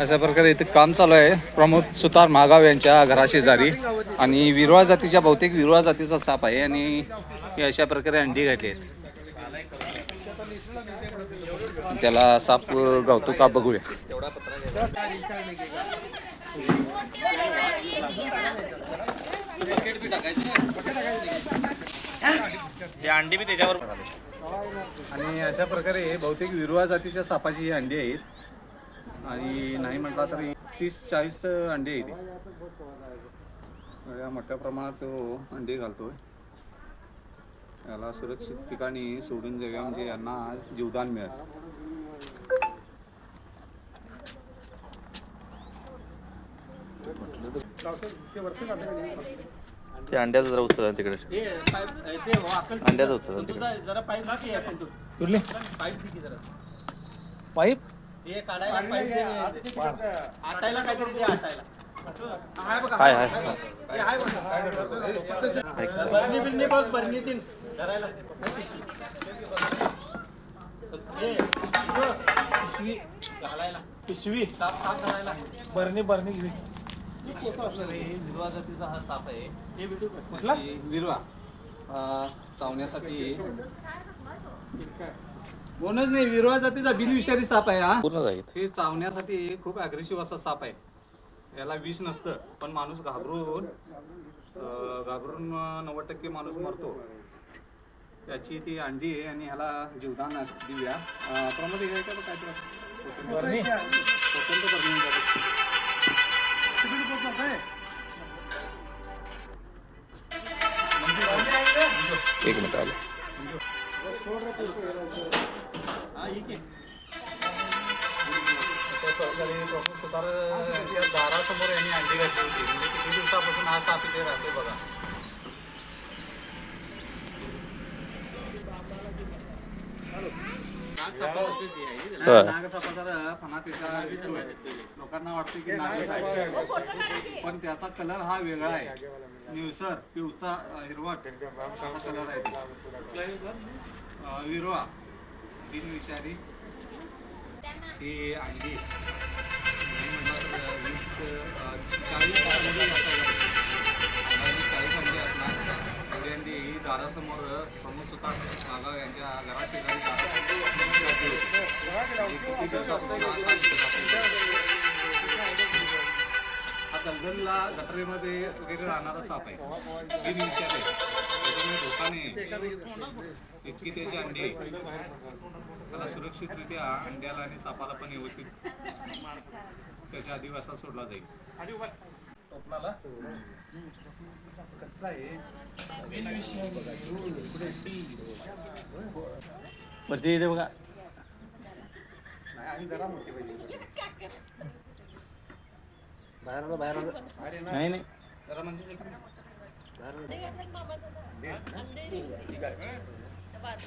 अशा प्रकारे इथे काम चालू आहे प्रमोद सुतार महागाव यांच्या घराशेजारी. आणि विरवा जातीच्या बहुतेक विरवा जातीचा साप आहे आणि हे अशा प्रकारे अंडी घातली आहेत. त्याला साप गावतो का बघूया. हे अंडी बी त्याच्यावर. आणि अशा प्रकारे बहुतेक विरवा जातीच्या सापाची ही अंडी आहेत. आणि नाही म्हटला तरी 30-40 अंडे आहेत. मोठ्या प्रमाणात तो अंडे घालतोय. याला सुरक्षित ठिकाणी सोडून देऊया म्हणजे यांना जीवदान मिळेल. ते अंड्याचं जरा उचल तिकडे. अंड्याचं उचल तिकडे. पाईप हाय हाय. पिशवी बरणी विरवा जातीचा हा साप आहे. विरवा चावण्यासाठी कोणच नाही. विरवा जातीचा बिनविषारी साप आहे हा. पूर्ण जाईल. हे चावण्यासाठी खूप अग्रेसिव्ह असा साप आहे. याला विष नसतं पण माणूस घाबरून 90% माणूस मरतो. त्याची ती अंडी आहे आणि ह्याला जीवदान देऊया. प्रमोद काय एक मिनिट आलं. सुतार यांच्या दारासमोर यांनी अंडी घातली होती. म्हणजे किती दिवसापासून हा साप इथे राहतो बघा. नागसापाचा फणा त्याच्या दिसतोय. लोकांना वाटतं की नागच आहे पण त्याचा कलर हा वेगळा आहे. निळसर पिवळा हिरवट असा कलर आहे. विरवा बिनविषारी ही अंडी नाही म्हणलं 40 अंडी असणार. एवढी अंडी ही दारासमोर प्रमोद सुतार महागाव यांच्या घराशेजारी हा दलदलला गटरेमध्ये वगैरे राहणारा साप आहे. बिनविषारी आहे. त्याच्यामुळे धोका नाही. इतकी त्याची अंडी आहे. त्याला सुरक्षितरित्या अंड्याला आणि सापाला पण व्यवस्थित त्याच्या आदिवासात सोडला जाईल. स्वप्नाला कसला आहे बघा. आणि जरा मोठी पाहिजे. बाहेर नाही जरा म्हणजे बाहेर